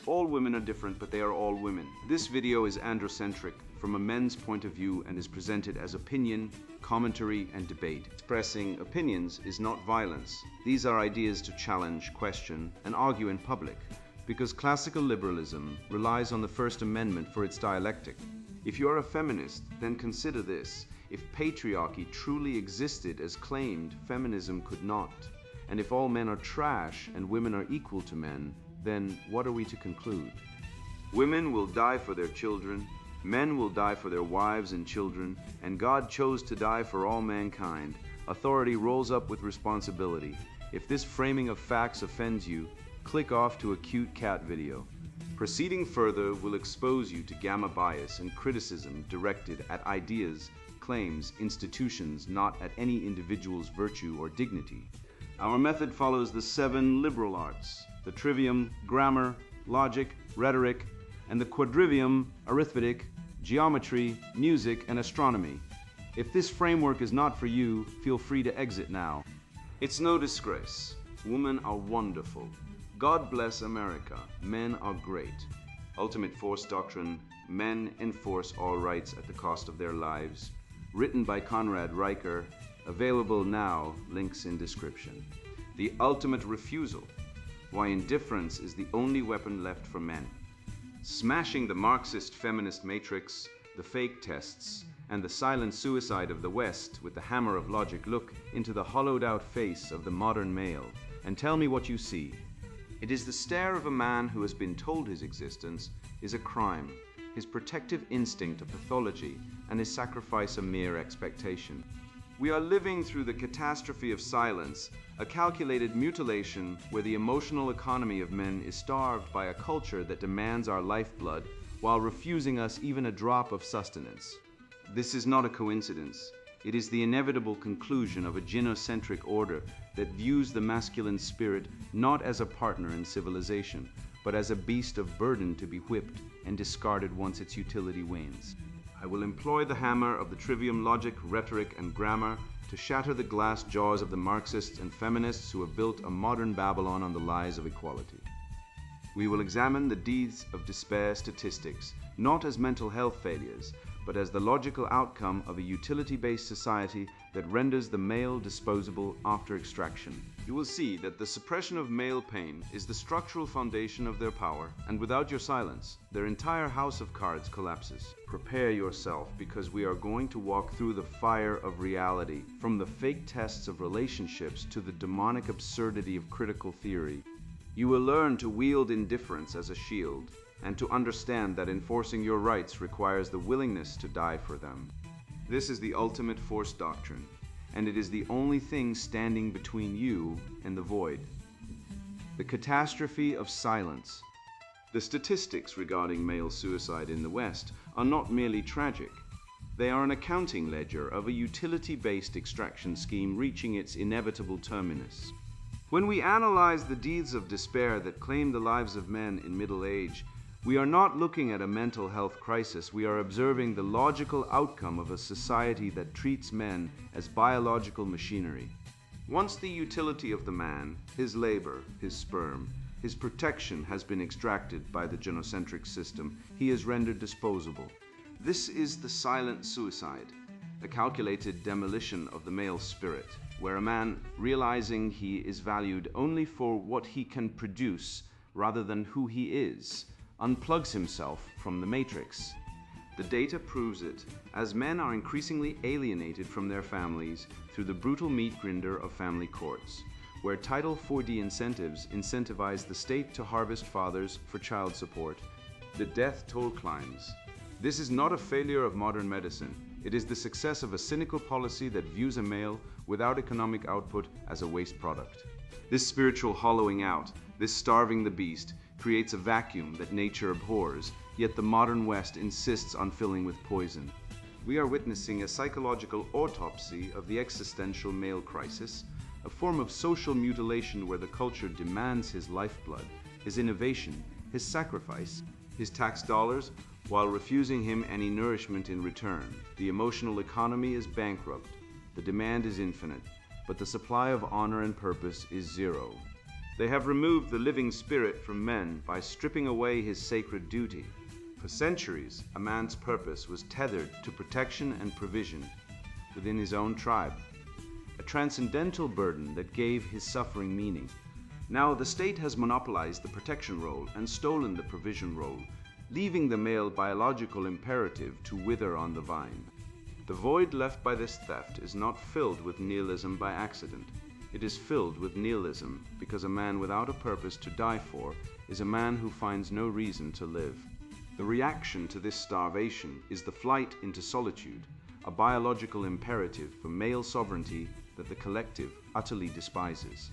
All women are different, but they are all women. This video is androcentric from a men's point of view and is presented as opinion, commentary, and debate. Expressing opinions is not violence. These are ideas to challenge, question, and argue in public, because classical liberalism relies on the First Amendment for its dialectic. If you are a feminist, then consider this. If patriarchy truly existed as claimed, feminism could not. And if all men are trash and women are equal to men, then what are we to conclude? Women will die for their children, men will die for their wives and children, and God chose to die for all mankind. Authority rolls up with responsibility. If this framing of facts offends you, click off to a cute cat video. Proceeding further will expose you to gamma bias and criticism directed at ideas, claims, institutions, not at any individual's virtue or dignity. Our method follows the 7 liberal arts: the trivium, grammar, logic, rhetoric, and the quadrivium, arithmetic, geometry, music, and astronomy. If this framework is not for you, feel free to exit now. It's no disgrace. Women are wonderful. God bless America. Men are great. Ultimate Force Doctrine: Men enforce all rights at the cost of their lives. Written by Conrad, Riker. Available now. Links in description. The ultimate refusal: why indifference is the only weapon left for men. Smashing the Marxist feminist matrix, the fake tests, and the silent suicide of the West with the hammer of logic. Look into the hollowed out face of the modern male and tell me what you see. It is the stare of a man who has been told his existence is a crime, his protective instinct a pathology, and his sacrifice a mere expectation. We are living through the catastrophe of silence, a calculated mutilation where the emotional economy of men is starved by a culture that demands our lifeblood while refusing us even a drop of sustenance. This is not a coincidence. It is the inevitable conclusion of a gynocentric order that views the masculine spirit not as a partner in civilization, but as a beast of burden to be whipped and discarded once its utility wanes. I will employ the hammer of the trivium, logic, rhetoric, and grammar to shatter the glass jaws of the Marxists and feminists who have built a modern Babylon on the lies of equality. We will examine the deeds of despair statistics, not as mental health failures, but as the logical outcome of a utility-based society that renders the male disposable after extraction. You will see that the suppression of male pain is the structural foundation of their power, and without your silence, their entire house of cards collapses. Prepare yourself, because we are going to walk through the fire of reality, from the fake tests of relationships to the demonic absurdity of critical theory. You will learn to wield indifference as a shield, and to understand that enforcing your rights requires the willingness to die for them. This is the ultimate force doctrine, and it is the only thing standing between you and the void. The catastrophe of silence. The statistics regarding male suicide in the West are not merely tragic. They are an accounting ledger of a utility-based extraction scheme reaching its inevitable terminus. When we analyze the deeds of despair that claim the lives of men in middle age, we are not looking at a mental health crisis. We are observing the logical outcome of a society that treats men as biological machinery. Once the utility of the man, his labor, his sperm, his protection has been extracted by the gynocentric system, he is rendered disposable. This is the silent suicide, a calculated demolition of the male spirit, where a man, realizing he is valued only for what he can produce rather than who he is, unplugs himself from the matrix. The data proves it, as men are increasingly alienated from their families through the brutal meat grinder of family courts, where Title 4D incentives incentivize the state to harvest fathers for child support. The death toll climbs. This is not a failure of modern medicine. It is the success of a cynical policy that views a male without economic output as a waste product. This spiritual hollowing out, this starving the beast, creates a vacuum that nature abhors, yet the modern West insists on filling with poison. We are witnessing a psychological autopsy of the existential male crisis, a form of social mutilation where the culture demands his lifeblood, his innovation, his sacrifice, his tax dollars, while refusing him any nourishment in return. The emotional economy is bankrupt. The demand is infinite, but the supply of honor and purpose is zero. They have removed the living spirit from men by stripping away his sacred duty. For centuries, a man's purpose was tethered to protection and provision within his own tribe, a transcendental burden that gave his suffering meaning. Now the state has monopolized the protection role and stolen the provision role, leaving the male biological imperative to wither on the vine. The void left by this theft is not filled with nihilism by accident. It is filled with nihilism because a man without a purpose to die for is a man who finds no reason to live. The reaction to this starvation is the flight into solitude, a biological imperative for male sovereignty that the collective utterly despises.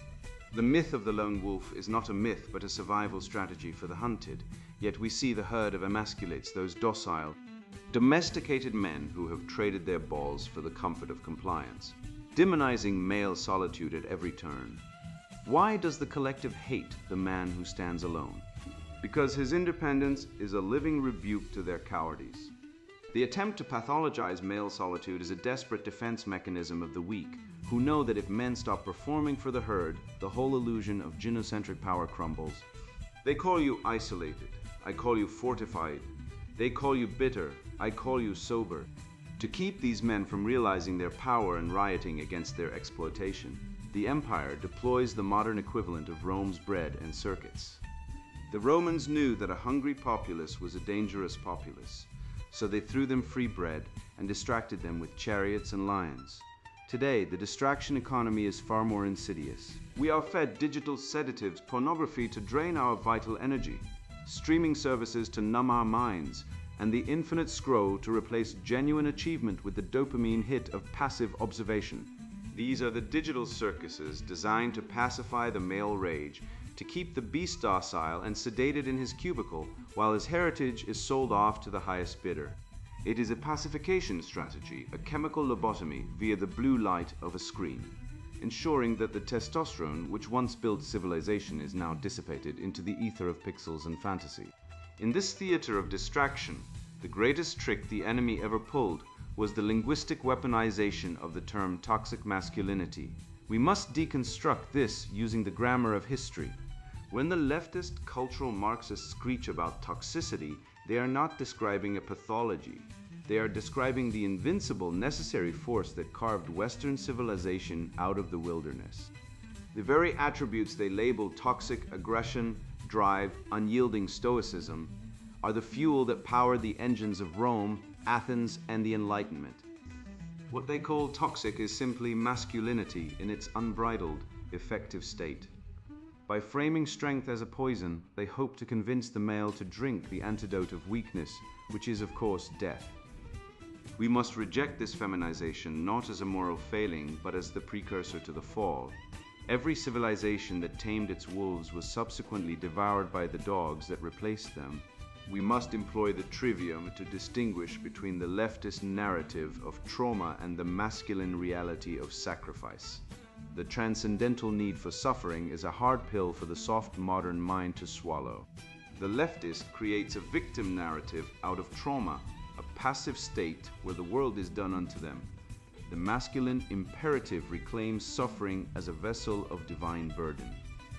The myth of the lone wolf is not a myth but a survival strategy for the hunted, yet we see the herd of emasculates those docile, domesticated men who have traded their balls for the comfort of compliance, demonizing male solitude at every turn. Why does the collective hate the man who stands alone? Because his independence is a living rebuke to their cowardice. The attempt to pathologize male solitude is a desperate defense mechanism of the weak, who know that if men stop performing for the herd, the whole illusion of gynocentric power crumbles. They call you isolated, I call you fortified. They call you bitter, I call you sober. To keep these men from realizing their power and rioting against their exploitation, the empire deploys the modern equivalent of Rome's bread and circuits. The Romans knew that a hungry populace was a dangerous populace, so they threw them free bread and distracted them with chariots and lions. Today, the distraction economy is far more insidious. We are fed digital sedatives, pornography to drain our vital energy, streaming services to numb our minds, and the infinite scroll to replace genuine achievement with the dopamine hit of passive observation. These are the digital circuses designed to pacify the male rage, to keep the beast docile and sedated in his cubicle while his heritage is sold off to the highest bidder. It is a pacification strategy, a chemical lobotomy via the blue light of a screen, ensuring that the testosterone which once built civilization is now dissipated into the ether of pixels and fantasy. In this theater of distraction, the greatest trick the enemy ever pulled was the linguistic weaponization of the term toxic masculinity. We must deconstruct this using the grammar of history. When the leftist cultural Marxists screech about toxicity, they are not describing a pathology. They are describing the invincible necessary force that carved Western civilization out of the wilderness. The very attributes they label toxic aggression, drive, unyielding stoicism are the fuel that powered the engines of Rome, Athens, and the Enlightenment. What they call toxic is simply masculinity in its unbridled, effective state. By framing strength as a poison, they hope to convince the male to drink the antidote of weakness, which is of course death. We must reject this feminization not as a moral failing, but as the precursor to the fall. Every civilization that tamed its wolves was subsequently devoured by the dogs that replaced them. We must employ the trivium to distinguish between the leftist narrative of trauma and the masculine reality of sacrifice. The transcendental need for suffering is a hard pill for the soft modern mind to swallow. The leftist creates a victim narrative out of trauma, a passive state where the world is done unto them. The masculine imperative reclaims suffering as a vessel of divine burden.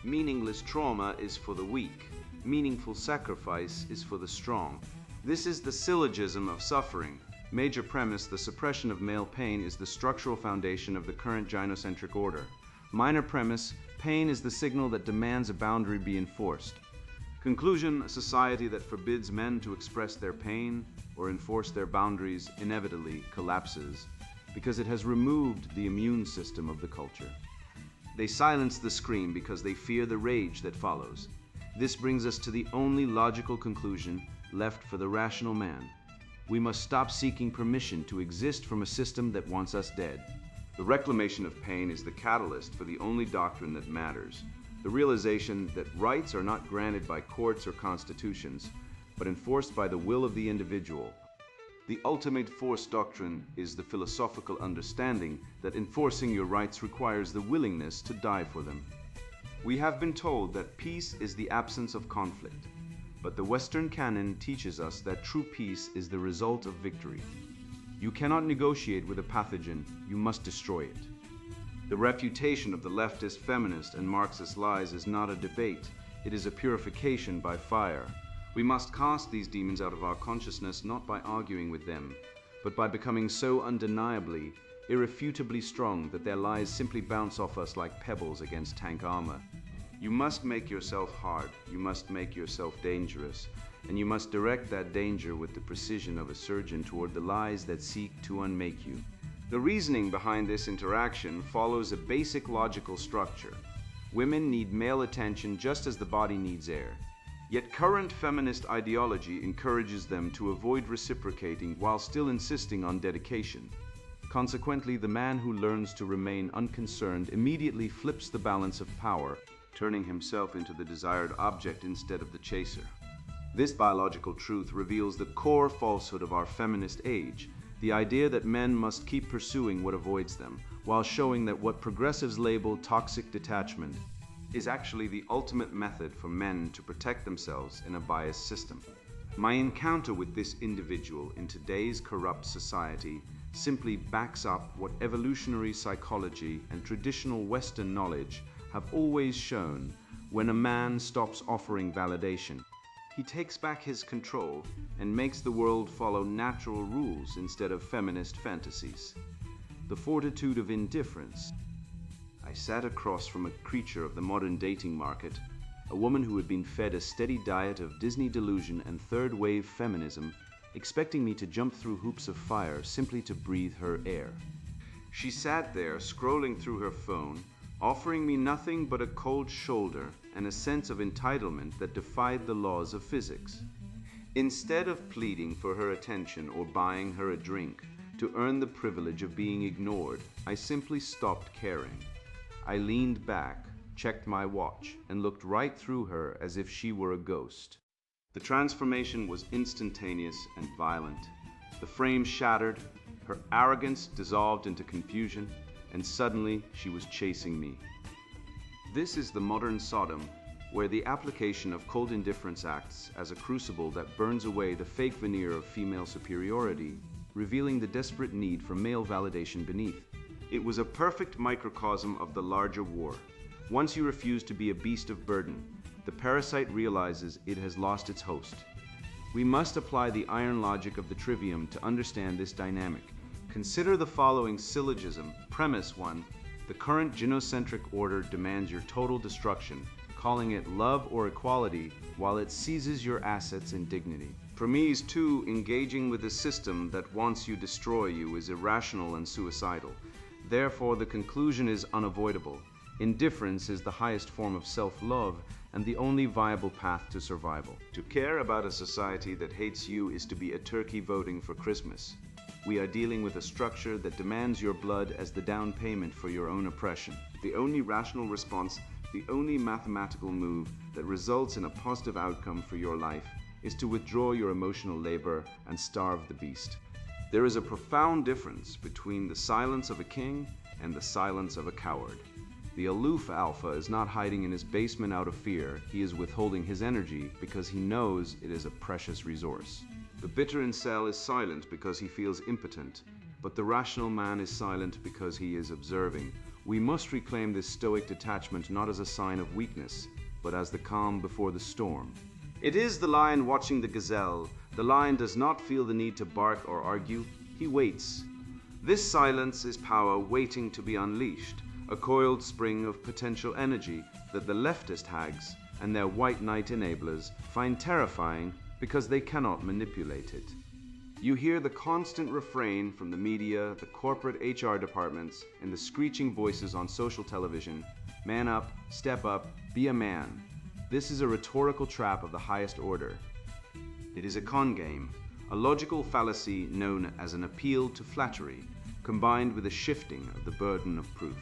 Meaningless trauma is for the weak. Meaningful sacrifice is for the strong. This is the syllogism of suffering. Major premise: the suppression of male pain is the structural foundation of the current gynocentric order. Minor premise: pain is the signal that demands a boundary be enforced. Conclusion: a society that forbids men to express their pain or enforce their boundaries inevitably collapses because it has removed the immune system of the culture. They silence the scream because they fear the rage that follows. This brings us to the only logical conclusion left for the rational man. We must stop seeking permission to exist from a system that wants us dead. The reclamation of pain is the catalyst for the only doctrine that matters, the realization that rights are not granted by courts or constitutions, but enforced by the will of the individual. The ultimate force doctrine is the philosophical understanding that enforcing your rights requires the willingness to die for them. We have been told that peace is the absence of conflict. But the Western canon teaches us that true peace is the result of victory. You cannot negotiate with a pathogen, you must destroy it. The refutation of the leftist, feminist, and Marxist lies is not a debate. It is a purification by fire. We must cast these demons out of our consciousness not by arguing with them, but by becoming so undeniably, irrefutably strong that their lies simply bounce off us like pebbles against tank armor. You must make yourself hard, you must make yourself dangerous, and you must direct that danger with the precision of a surgeon toward the lies that seek to unmake you. The reasoning behind this interaction follows a basic logical structure. Women need male attention just as the body needs air. Yet current feminist ideology encourages them to avoid reciprocating while still insisting on dedication. Consequently, the man who learns to remain unconcerned immediately flips the balance of power, turning himself into the desired object instead of the chaser. This biological truth reveals the core falsehood of our feminist age, the idea that men must keep pursuing what avoids them, while showing that what progressives label toxic detachment is actually the ultimate method for men to protect themselves in a biased system. My encounter with this individual in today's corrupt society simply backs up what evolutionary psychology and traditional Western knowledge have always shown. When a man stops offering validation, he takes back his control and makes the world follow natural rules instead of feminist fantasies. The fortitude of indifference. I sat across from a creature of the modern dating market, a woman who had been fed a steady diet of Disney delusion and third-wave feminism, expecting me to jump through hoops of fire simply to breathe her air. She sat there scrolling through her phone, offering me nothing but a cold shoulder and a sense of entitlement that defied the laws of physics. Instead of pleading for her attention or buying her a drink to earn the privilege of being ignored, I simply stopped caring. I leaned back, checked my watch, and looked right through her as if she were a ghost. The transformation was instantaneous and violent. The frame shattered, her arrogance dissolved into confusion, and suddenly she was chasing me. This is the modern Sodom, where the application of cold indifference acts as a crucible that burns away the fake veneer of female superiority, revealing the desperate need for male validation beneath. It was a perfect microcosm of the larger war. Once you refuse to be a beast of burden, the parasite realizes it has lost its host. We must apply the iron logic of the trivium to understand this dynamic. Consider the following syllogism. Premise 1. The current gynocentric order demands your total destruction, calling it love or equality, while it seizes your assets and dignity. Premise 2. Engaging with a system that wants you destroy you is irrational and suicidal. Therefore, the conclusion is unavoidable. Indifference is the highest form of self-love and the only viable path to survival. To care about a society that hates you is to be a turkey voting for Christmas. We are dealing with a structure that demands your blood as the down payment for your own oppression. The only rational response, the only mathematical move that results in a positive outcome for your life is to withdraw your emotional labor and starve the beast. There is a profound difference between the silence of a king and the silence of a coward. The aloof alpha is not hiding in his basement out of fear. He is withholding his energy because he knows it is a precious resource. The bitter incel is silent because he feels impotent, but the rational man is silent because he is observing. We must reclaim this stoic detachment not as a sign of weakness, but as the calm before the storm. It is the lion watching the gazelle. The lion does not feel the need to bark or argue. He waits. This silence is power waiting to be unleashed, a coiled spring of potential energy that the leftist hags and their white knight enablers find terrifying because they cannot manipulate it. You hear the constant refrain from the media, the corporate HR departments, and the screeching voices on social television: man up, step up, be a man. This is a rhetorical trap of the highest order. It is a con game, a logical fallacy known as an appeal to flattery, combined with a shifting of the burden of proof.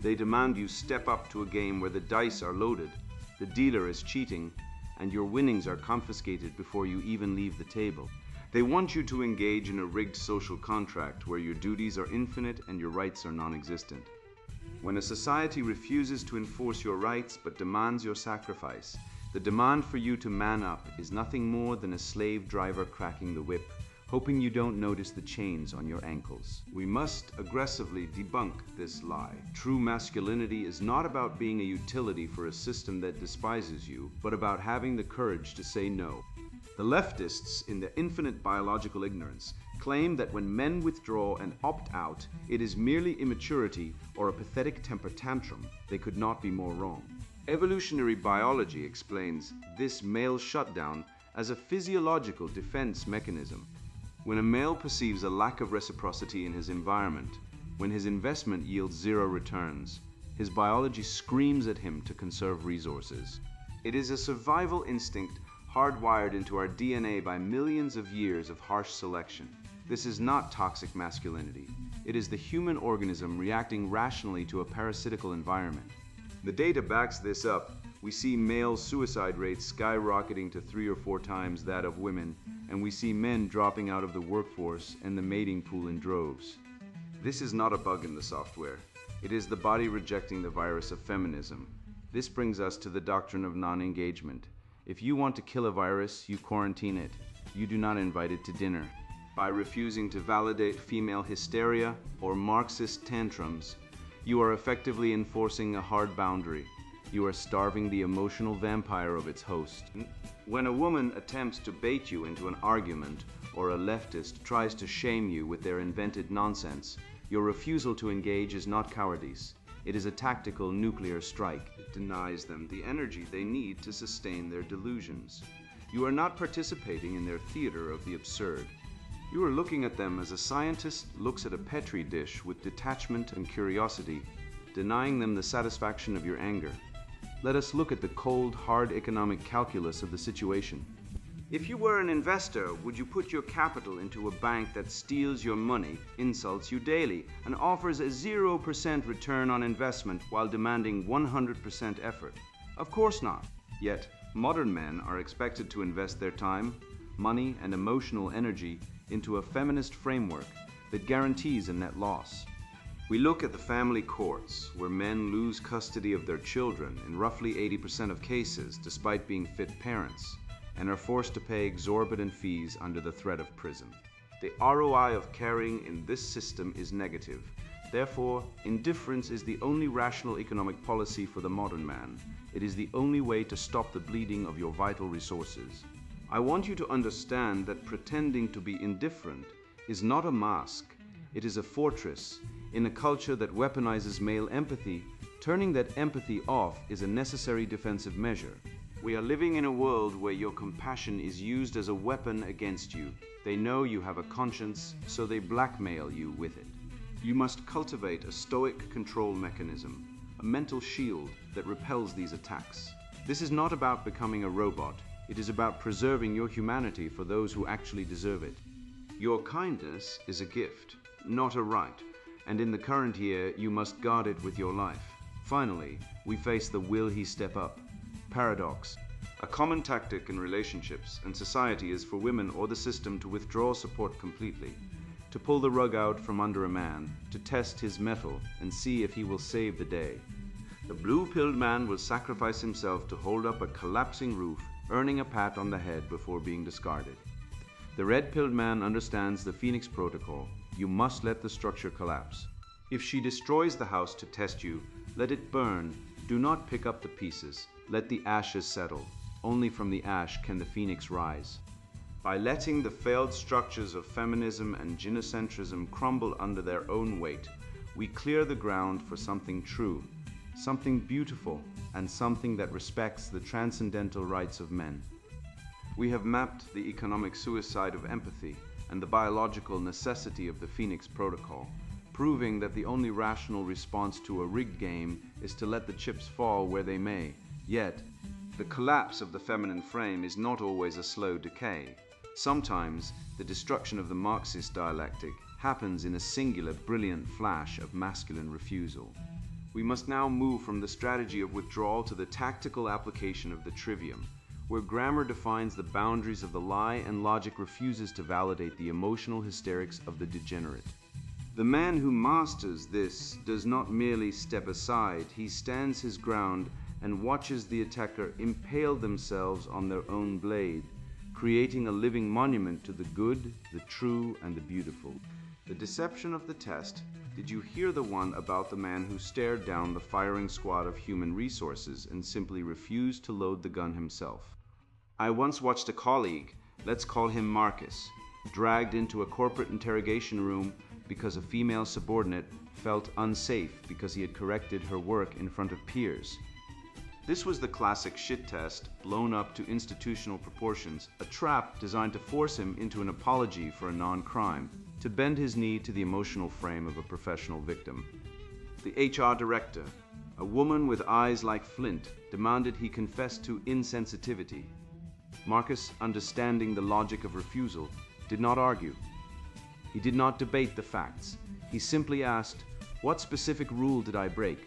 They demand you step up to a game where the dice are loaded, the dealer is cheating, and your winnings are confiscated before you even leave the table. They want you to engage in a rigged social contract where your duties are infinite and your rights are non-existent. When a society refuses to enforce your rights but demands your sacrifice, the demand for you to man up is nothing more than a slave driver cracking the whip, hoping you don't notice the chains on your ankles. We must aggressively debunk this lie. True masculinity is not about being a utility for a system that despises you, but about having the courage to say no. The leftists, in their infinite biological ignorance, claim that when men withdraw and opt out, it is merely immaturity or a pathetic temper tantrum. They could not be more wrong. Evolutionary biology explains this male shutdown as a physiological defense mechanism. When a male perceives a lack of reciprocity in his environment, when his investment yields zero returns, his biology screams at him to conserve resources. It is a survival instinct hardwired into our DNA by millions of years of harsh selection. This is not toxic masculinity. It is the human organism reacting rationally to a parasitical environment. The data backs this up. We see male suicide rates skyrocketing to 3 or 4 times that of women, and we see men dropping out of the workforce and the mating pool in droves. This is not a bug in the software. It is the body rejecting the virus of feminism. This brings us to the doctrine of non-engagement. If you want to kill a virus, you quarantine it. You do not invite it to dinner. By refusing to validate female hysteria or Marxist tantrums, you are effectively enforcing a hard boundary. You are starving the emotional vampire of its host. When a woman attempts to bait you into an argument, or a leftist tries to shame you with their invented nonsense, your refusal to engage is not cowardice. It is a tactical nuclear strike. It denies them the energy they need to sustain their delusions. You are not participating in their theater of the absurd. You are looking at them as a scientist looks at a petri dish with detachment and curiosity, denying them the satisfaction of your anger. Let us look at the cold, hard economic calculus of the situation. If you were an investor, would you put your capital into a bank that steals your money, insults you daily, and offers a 0% return on investment while demanding 100% effort? Of course not. Yet, modern men are expected to invest their time, money, and emotional energy into a feminist framework that guarantees a net loss. We look at the family courts, where men lose custody of their children in roughly 80% of cases despite being fit parents, and are forced to pay exorbitant fees under the threat of prison. The ROI of caring in this system is negative. Therefore, indifference is the only rational economic policy for the modern man. It is the only way to stop the bleeding of your vital resources. I want you to understand that pretending to be indifferent is not a mask. It is a fortress. In a culture that weaponizes male empathy, turning that empathy off is a necessary defensive measure. We are living in a world where your compassion is used as a weapon against you. They know you have a conscience, so they blackmail you with it. You must cultivate a stoic control mechanism, a mental shield that repels these attacks. This is not about becoming a robot. It is about preserving your humanity for those who actually deserve it. Your kindness is a gift, not a right, and in the current year you must guard it with your life. Finally, we face the will he step up paradox. A common tactic in relationships and society is for women or the system to withdraw support completely, to pull the rug out from under a man, to test his mettle and see if he will save the day. The blue-pilled man will sacrifice himself to hold up a collapsing roof, earning a pat on the head before being discarded. The red-pilled man understands the Phoenix Protocol. You must let the structure collapse. If she destroys the house to test you, let it burn. Do not pick up the pieces. Let the ashes settle. Only from the ash can the phoenix rise. By letting the failed structures of feminism and gynocentrism crumble under their own weight, we clear the ground for something true, something beautiful, and something that respects the transcendental rights of men. We have mapped the economic suicide of empathy and the biological necessity of the Phoenix Protocol, proving that the only rational response to a rigged game is to let the chips fall where they may. Yet, the collapse of the feminine frame is not always a slow decay. Sometimes, the destruction of the Marxist dialectic happens in a singular, brilliant flash of masculine refusal. We must now move from the strategy of withdrawal to the tactical application of the trivium, where grammar defines the boundaries of the lie and logic refuses to validate the emotional hysterics of the degenerate. The man who masters this does not merely step aside, he stands his ground and watches the attacker impale themselves on their own blade, creating a living monument to the good, the true, and the beautiful. The deception of the test. Did you hear the one about the man who stared down the firing squad of human resources and simply refused to load the gun himself? I once watched a colleague, let's call him Marcus, dragged into a corporate interrogation room because a female subordinate felt unsafe because he had corrected her work in front of peers. This was the classic shit test blown up to institutional proportions, a trap designed to force him into an apology for a non-crime, to bend his knee to the emotional frame of a professional victim. The HR director, a woman with eyes like flint, demanded he confess to insensitivity. Marcus, understanding the logic of refusal, did not argue. He did not debate the facts. He simply asked, "What specific rule did I break?"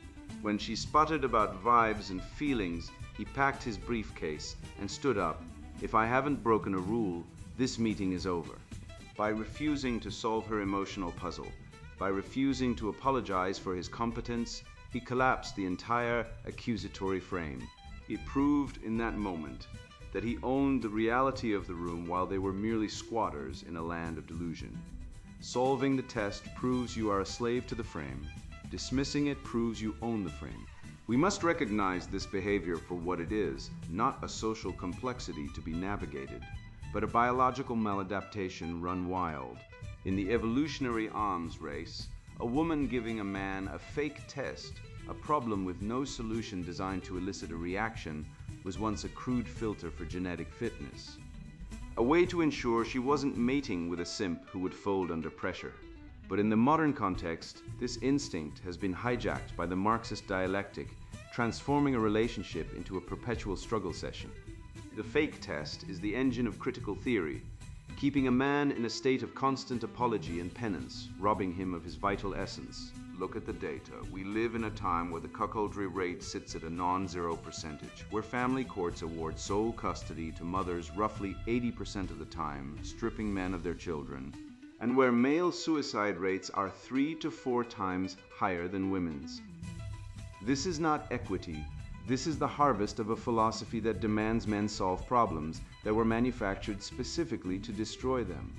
When she sputtered about vibes and feelings, he packed his briefcase and stood up. "If I haven't broken a rule, this meeting is over." By refusing to solve her emotional puzzle, by refusing to apologize for his competence, he collapsed the entire accusatory frame. It proved in that moment that he owned the reality of the room while they were merely squatters in a land of delusion. Solving the test proves you are a slave to the frame. Dismissing it proves you own the frame. We must recognize this behavior for what it is, not a social complexity to be navigated, but a biological maladaptation run wild. In the evolutionary arms race, a woman giving a man a fake test, a problem with no solution designed to elicit a reaction, was once a crude filter for genetic fitness. A way to ensure she wasn't mating with a simp who would fold under pressure. But in the modern context, this instinct has been hijacked by the Marxist dialectic, transforming a relationship into a perpetual struggle session. The fake test is the engine of critical theory, keeping a man in a state of constant apology and penance, robbing him of his vital essence. Look at the data. We live in a time where the cuckoldry rate sits at a non-zero percentage, where family courts award sole custody to mothers roughly 80% of the time, stripping men of their children, and where male suicide rates are 3 to 4 times higher than women's. This is not equity. This is the harvest of a philosophy that demands men solve problems that were manufactured specifically to destroy them.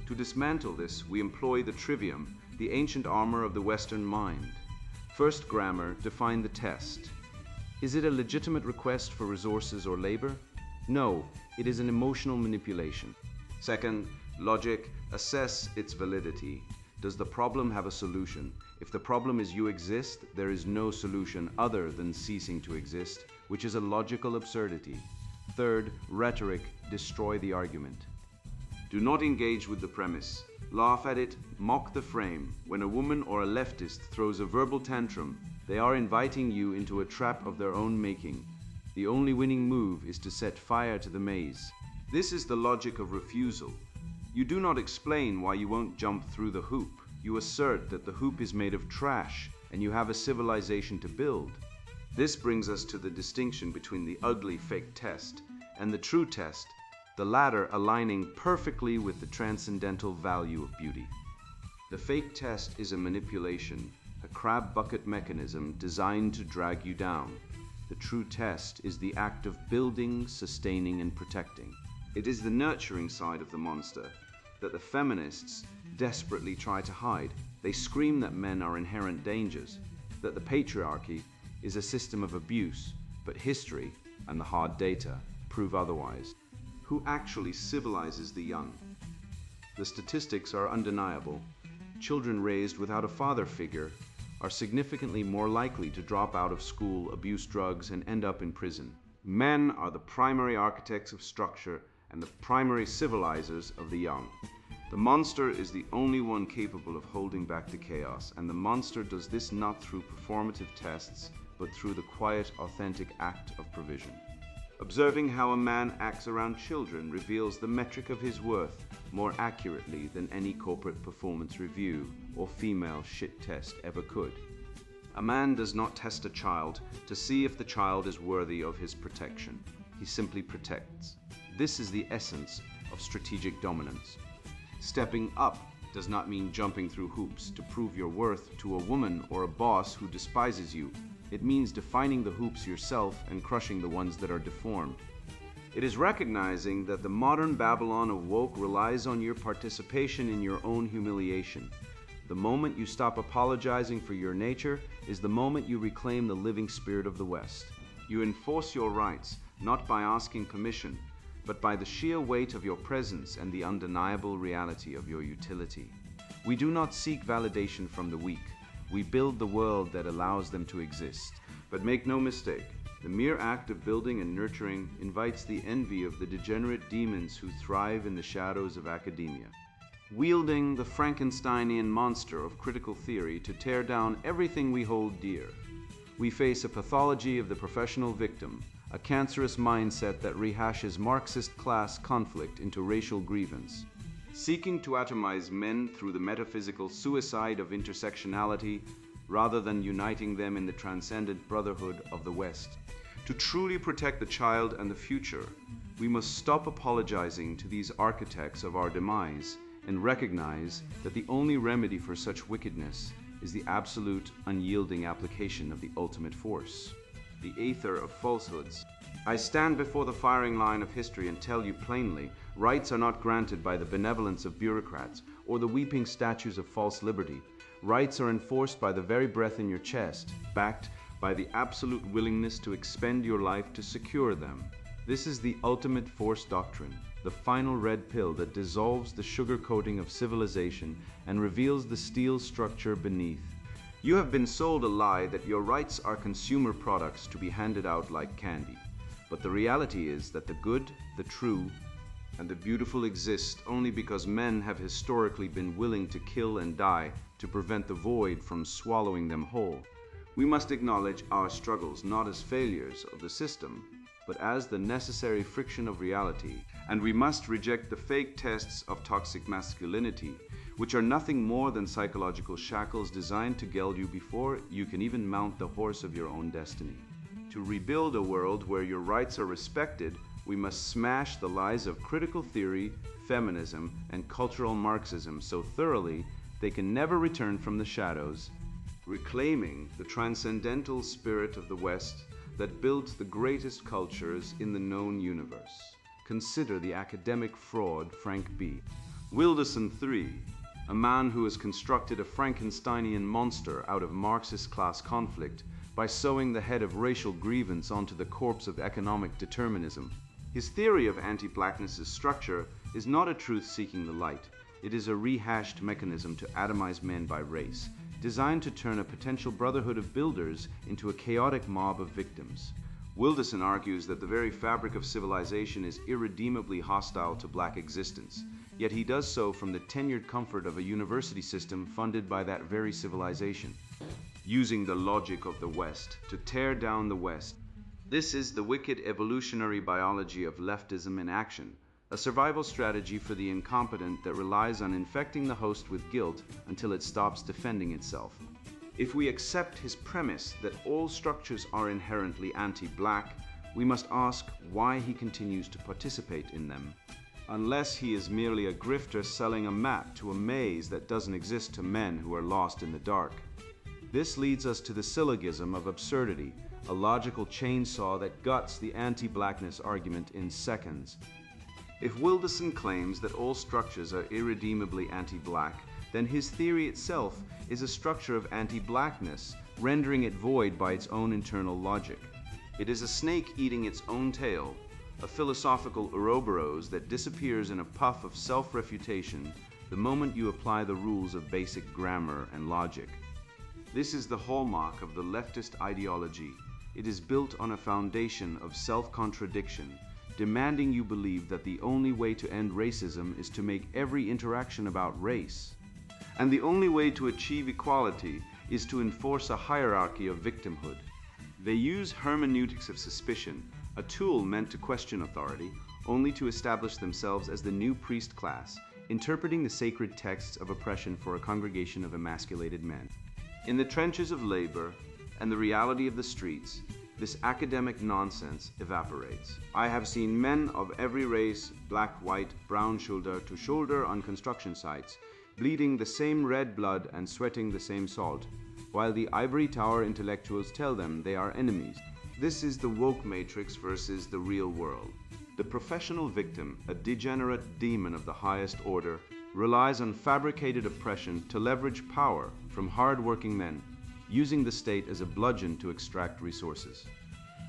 To dismantle this, we employ the trivium, the ancient armor of the Western mind. First, grammar, define the test. Is it a legitimate request for resources or labor? No, it is an emotional manipulation. Second, logic, assess its validity. Does the problem have a solution? If the problem is you exist, there is no solution other than ceasing to exist, which is a logical absurdity. Third, rhetoric, destroy the argument. Do not engage with the premise. Laugh at it, mock the frame. When a woman or a leftist throws a verbal tantrum, they are inviting you into a trap of their own making. The only winning move is to set fire to the maze. This is the logic of refusal. You do not explain why you won't jump through the hoop. You assert that the hoop is made of trash and you have a civilization to build. This brings us to the distinction between the ugly fake test and the true test, the latter aligning perfectly with the transcendental value of beauty. The fake test is a manipulation, a crab bucket mechanism designed to drag you down. The true test is the act of building, sustaining, and protecting. It is the nurturing side of the monster that the feminists desperately try to hide. They scream that men are inherent dangers, that the patriarchy is a system of abuse, but history and the hard data prove otherwise. Who actually civilizes the young? The statistics are undeniable. Children raised without a father figure are significantly more likely to drop out of school, abuse drugs, and end up in prison. Men are the primary architects of structure and the primary civilizers of the young. The monster is the only one capable of holding back the chaos, and the monster does this not through performative tests, but through the quiet, authentic act of provision. Observing how a man acts around children reveals the metric of his worth more accurately than any corporate performance review or female shit test ever could. A man does not test a child to see if the child is worthy of his protection. He simply protects. This is the essence of strategic dominance. Stepping up does not mean jumping through hoops to prove your worth to a woman or a boss who despises you. It means defining the hoops yourself and crushing the ones that are deformed. It is recognizing that the modern Babylon of woke relies on your participation in your own humiliation. The moment you stop apologizing for your nature is the moment you reclaim the living spirit of the West. You enforce your rights, not by asking permission, but by the sheer weight of your presence and the undeniable reality of your utility. We do not seek validation from the weak. We build the world that allows them to exist. But make no mistake, the mere act of building and nurturing invites the envy of the degenerate demons who thrive in the shadows of academia. Wielding the Frankensteinian monster of critical theory to tear down everything we hold dear, we face a pathology of the professional victim, a cancerous mindset that rehashes Marxist class conflict into racial grievance, seeking to atomize men through the metaphysical suicide of intersectionality rather than uniting them in the transcendent brotherhood of the West. To truly protect the child and the future, we must stop apologizing to these architects of our demise and recognize that the only remedy for such wickedness is the absolute, unyielding application of the ultimate force, the aether of falsehoods. I stand before the firing line of history and tell you plainly, rights are not granted by the benevolence of bureaucrats or the weeping statues of false liberty. Rights are enforced by the very breath in your chest, backed by the absolute willingness to expend your life to secure them. This is the ultimate force doctrine, the final red pill that dissolves the sugar coating of civilization and reveals the steel structure beneath. You have been sold a lie that your rights are consumer products to be handed out like candy. But the reality is that the good, the true, and the beautiful exist only because men have historically been willing to kill and die to prevent the void from swallowing them whole. We must acknowledge our struggles not as failures of the system, but as the necessary friction of reality, and we must reject the fake tests of toxic masculinity, which are nothing more than psychological shackles designed to geld you before you can even mount the horse of your own destiny. To rebuild a world where your rights are respected, we must smash the lies of critical theory, feminism, and cultural Marxism so thoroughly they can never return from the shadows, reclaiming the transcendental spirit of the West that built the greatest cultures in the known universe. Consider the academic fraud Frank B. Wilderson III, a man who has constructed a Frankensteinian monster out of Marxist class conflict by sewing the head of racial grievance onto the corpse of economic determinism. His theory of anti-blackness's structure is not a truth seeking the light. It is a rehashed mechanism to atomize men by race, designed to turn a potential brotherhood of builders into a chaotic mob of victims. Wilderson argues that the very fabric of civilization is irredeemably hostile to black existence, yet he does so from the tenured comfort of a university system funded by that very civilization, using the logic of the West to tear down the West. This is the wicked evolutionary biology of leftism in action, a survival strategy for the incompetent that relies on infecting the host with guilt until it stops defending itself. If we accept his premise that all structures are inherently anti-black, we must ask why he continues to participate in them, unless he is merely a grifter selling a map to a maze that doesn't exist to men who are lost in the dark. This leads us to the syllogism of absurdity, a logical chainsaw that guts the anti-blackness argument in seconds. If Wilderson claims that all structures are irredeemably anti-black, then his theory itself is a structure of anti-blackness, rendering it void by its own internal logic. It is a snake eating its own tail, a philosophical Ouroboros that disappears in a puff of self-refutation the moment you apply the rules of basic grammar and logic. This is the hallmark of the leftist ideology. It is built on a foundation of self-contradiction, demanding you believe that the only way to end racism is to make every interaction about race. And the only way to achieve equality is to enforce a hierarchy of victimhood. They use hermeneutics of suspicion, a tool meant to question authority, only to establish themselves as the new priest class, interpreting the sacred texts of oppression for a congregation of emasculated men. In the trenches of labor and the reality of the streets, this academic nonsense evaporates. I have seen men of every race, black, white, brown, shoulder to shoulder on construction sites, bleeding the same red blood and sweating the same salt, while the ivory tower intellectuals tell them they are enemies. This is the woke matrix versus the real world. The professional victim, a degenerate demon of the highest order, relies on fabricated oppression to leverage power from hard-working men, using the state as a bludgeon to extract resources.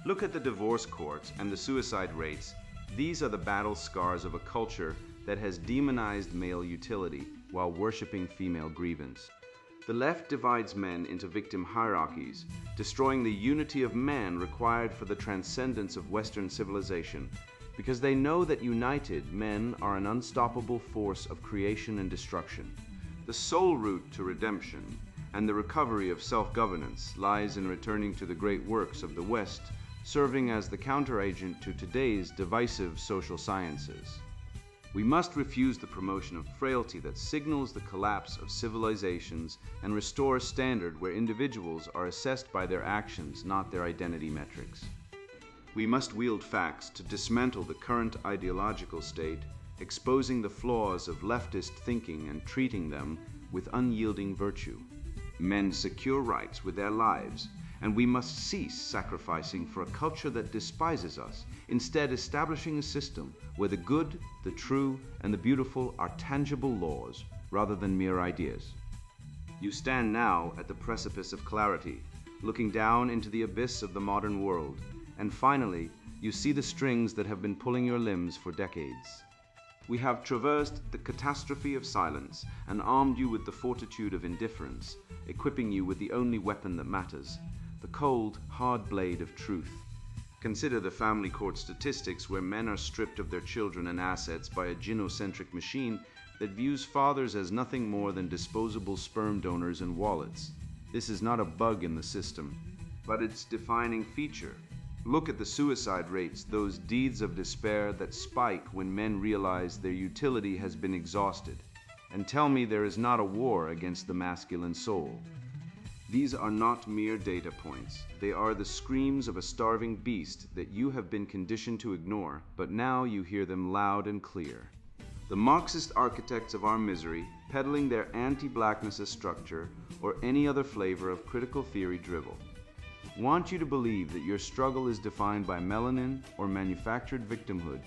Look at the divorce courts and the suicide rates. These are the battle scars of a culture that has demonized male utility while worshiping female grievance. The left divides men into victim hierarchies, destroying the unity of man required for the transcendence of Western civilization, because they know that united, men are an unstoppable force of creation and destruction. The sole route to redemption and the recovery of self-governance lies in returning to the great works of the West, serving as the counteragent to today's divisive social sciences. We must refuse the promotion of frailty that signals the collapse of civilizations and restore a standard where individuals are assessed by their actions, not their identity metrics. We must wield facts to dismantle the current ideological state, exposing the flaws of leftist thinking and treating them with unyielding virtue. Men secure rights with their lives, and we must cease sacrificing for a culture that despises us, instead establishing a system where the good, the true, and the beautiful are tangible laws rather than mere ideas. You stand now at the precipice of clarity, looking down into the abyss of the modern world, and finally, you see the strings that have been pulling your limbs for decades. We have traversed the catastrophe of silence and armed you with the fortitude of indifference, equipping you with the only weapon that matters, the cold, hard blade of truth. Consider the family court statistics where men are stripped of their children and assets by a gynocentric machine that views fathers as nothing more than disposable sperm donors and wallets. This is not a bug in the system, but its defining feature. Look at the suicide rates, those deeds of despair that spike when men realize their utility has been exhausted, and tell me there is not a war against the masculine soul. These are not mere data points. They are the screams of a starving beast that you have been conditioned to ignore, but now you hear them loud and clear. The Marxist architects of our misery, peddling their anti-blackness as structure or any other flavor of critical theory drivel, want you to believe that your struggle is defined by melanin or manufactured victimhood,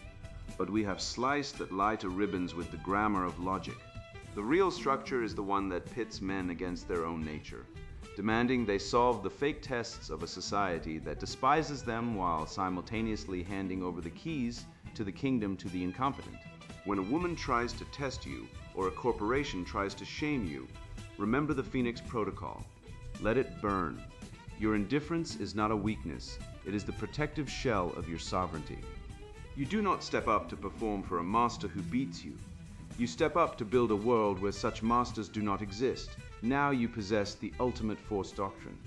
but we have sliced that lie to ribbons with the grammar of logic. The real structure is the one that pits men against their own nature, demanding they solve the fake tests of a society that despises them while simultaneously handing over the keys to the kingdom to the incompetent. When a woman tries to test you or a corporation tries to shame you, remember the Phoenix Protocol. Let it burn. Your indifference is not a weakness. It is the protective shell of your sovereignty. You do not step up to perform for a master who beats you. You step up to build a world where such masters do not exist. Now you possess the ultimate force doctrine.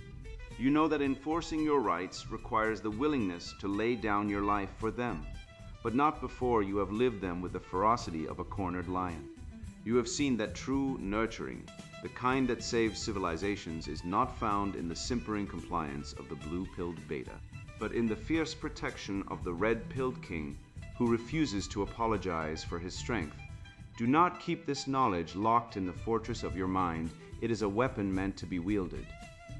You know that enforcing your rights requires the willingness to lay down your life for them, but not before you have lived them with the ferocity of a cornered lion. You have seen that true nurturing, the kind that saves civilizations, is not found in the simpering compliance of the blue-pilled beta, but in the fierce protection of the red-pilled king who refuses to apologize for his strength. Do not keep this knowledge locked in the fortress of your mind. It is a weapon meant to be wielded.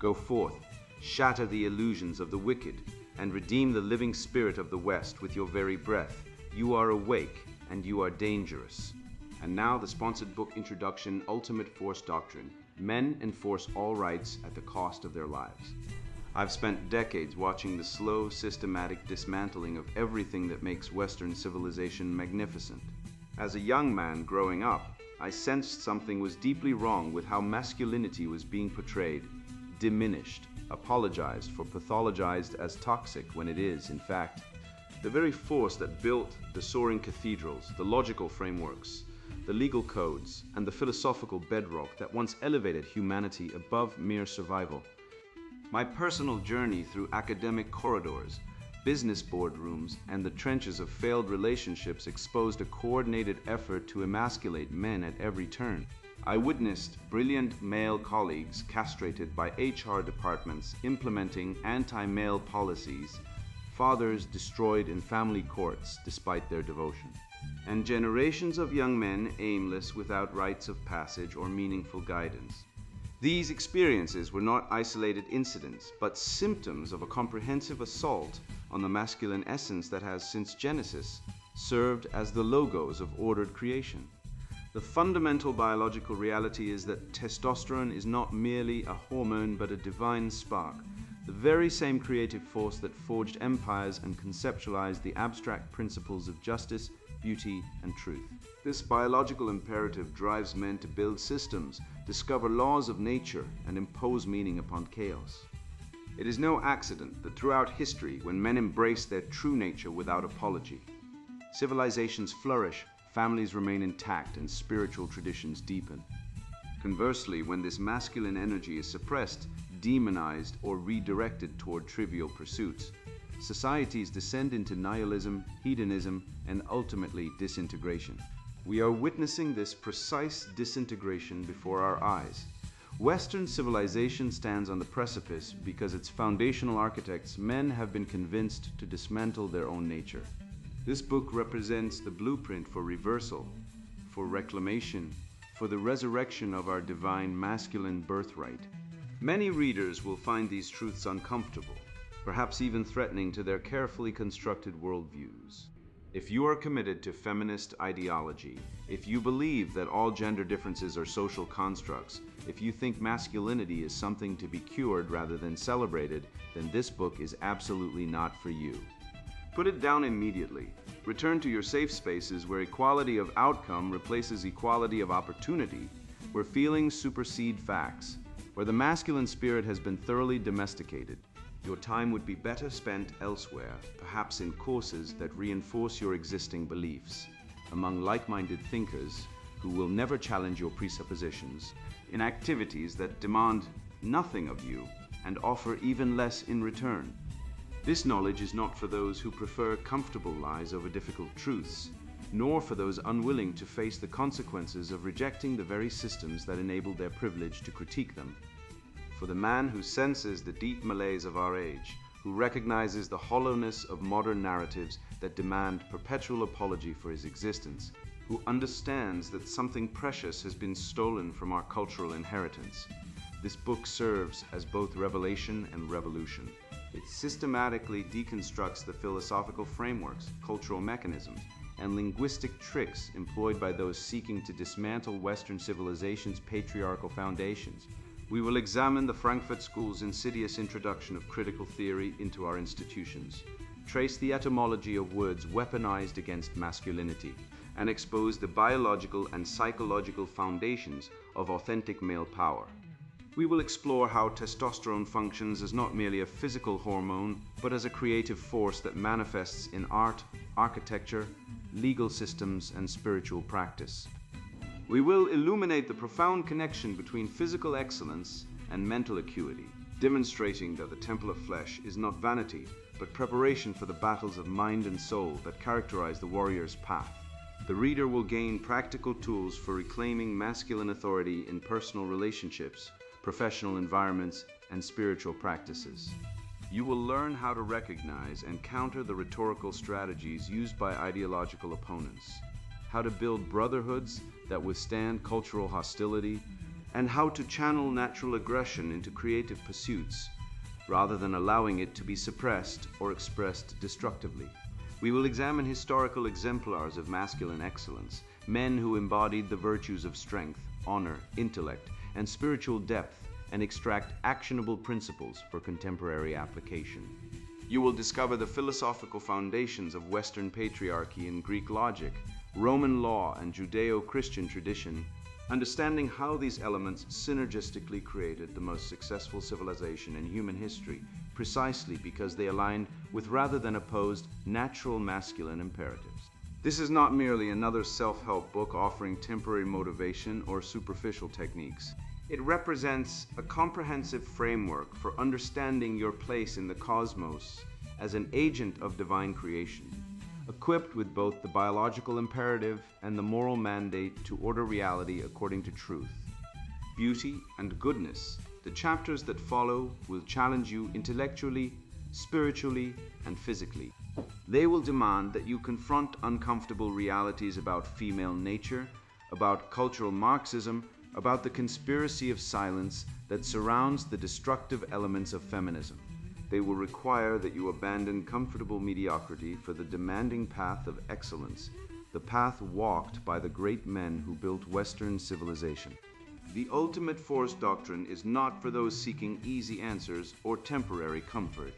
Go forth, shatter the illusions of the wicked, and redeem the living spirit of the West with your very breath. You are awake, and you are dangerous. And now the sponsored book introduction, Ultimate Force Doctrine. Men enforce all rights at the cost of their lives. I've spent decades watching the slow, systematic dismantling of everything that makes Western civilization magnificent. As a young man growing up, I sensed something was deeply wrong with how masculinity was being portrayed, diminished, apologized for, pathologized as toxic when it is, in fact, the very force that built the soaring cathedrals, the logical frameworks, the legal codes, and the philosophical bedrock that once elevated humanity above mere survival. My personal journey through academic corridors, business boardrooms, and the trenches of failed relationships exposed a coordinated effort to emasculate men at every turn. I witnessed brilliant male colleagues castrated by HR departments implementing anti-male policies, fathers destroyed in family courts despite their devotion, and generations of young men aimless without rites of passage or meaningful guidance. These experiences were not isolated incidents, but symptoms of a comprehensive assault on the masculine essence that has, since Genesis, served as the logos of ordered creation. The fundamental biological reality is that testosterone is not merely a hormone but a divine spark, the very same creative force that forged empires and conceptualized the abstract principles of justice, beauty, and truth. This biological imperative drives men to build systems, discover laws of nature, and impose meaning upon chaos. It is no accident that throughout history, when men embrace their true nature without apology, civilizations flourish, families remain intact, and spiritual traditions deepen. Conversely, when this masculine energy is suppressed, demonized, or redirected toward trivial pursuits, societies descend into nihilism, hedonism, and ultimately disintegration. We are witnessing this precise disintegration before our eyes. Western civilization stands on the precipice because its foundational architects, men, have been convinced to dismantle their own nature. This book represents the blueprint for reversal, for reclamation, for the resurrection of our divine masculine birthright. Many readers will find these truths uncomfortable, perhaps even threatening to their carefully constructed worldviews. If you are committed to feminist ideology, if you believe that all gender differences are social constructs, if you think masculinity is something to be cured rather than celebrated, then this book is absolutely not for you. Put it down immediately. Return to your safe spaces where equality of outcome replaces equality of opportunity, where feelings supersede facts, where the masculine spirit has been thoroughly domesticated. Your time would be better spent elsewhere, perhaps in courses that reinforce your existing beliefs, among like-minded thinkers who will never challenge your presuppositions, in activities that demand nothing of you and offer even less in return. This knowledge is not for those who prefer comfortable lies over difficult truths, nor for those unwilling to face the consequences of rejecting the very systems that enable their privilege to critique them. For the man who senses the deep malaise of our age, who recognizes the hollowness of modern narratives that demand perpetual apology for his existence, who understands that something precious has been stolen from our cultural inheritance, this book serves as both revelation and revolution. It systematically deconstructs the philosophical frameworks, cultural mechanisms, and linguistic tricks employed by those seeking to dismantle Western civilization's patriarchal foundations. We will examine the Frankfurt School's insidious introduction of critical theory into our institutions, trace the etymology of words weaponized against masculinity, and expose the biological and psychological foundations of authentic male power. We will explore how testosterone functions as not merely a physical hormone, but as a creative force that manifests in art, architecture, legal systems, and spiritual practice. We will illuminate the profound connection between physical excellence and mental acuity, demonstrating that the temple of flesh is not vanity, but preparation for the battles of mind and soul that characterize the warrior's path. The reader will gain practical tools for reclaiming masculine authority in personal relationships, professional environments, and spiritual practices. You will learn how to recognize and counter the rhetorical strategies used by ideological opponents, how to build brotherhoods that withstand cultural hostility, and how to channel natural aggression into creative pursuits, rather than allowing it to be suppressed or expressed destructively. We will examine historical exemplars of masculine excellence, men who embodied the virtues of strength, honor, intellect, and spiritual depth, and extract actionable principles for contemporary application. You will discover the philosophical foundations of Western patriarchy and Greek logic, Roman law and Judeo-Christian tradition, understanding how these elements synergistically created the most successful civilization in human history, precisely because they align with rather than opposed natural masculine imperatives. This is not merely another self-help book offering temporary motivation or superficial techniques. It represents a comprehensive framework for understanding your place in the cosmos as an agent of divine creation, equipped with both the biological imperative and the moral mandate to order reality according to truth, beauty, and goodness. The chapters that follow will challenge you intellectually, spiritually, and physically. They will demand that you confront uncomfortable realities about female nature, about cultural Marxism, about the conspiracy of silence that surrounds the destructive elements of feminism. They will require that you abandon comfortable mediocrity for the demanding path of excellence, the path walked by the great men who built Western civilization. The ultimate force doctrine is not for those seeking easy answers or temporary comfort.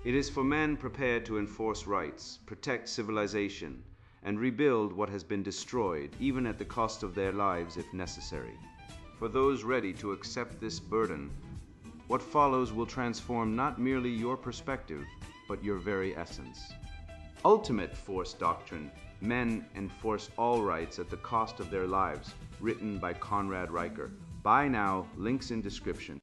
It is for men prepared to enforce rights, protect civilization, and rebuild what has been destroyed, even at the cost of their lives if necessary. For those ready to accept this burden, what follows will transform not merely your perspective, but your very essence. Ultimate Force Doctrine: Men Enforce All Rights at the Cost of Their Lives, written by Conrad Riker. Buy now, links in description.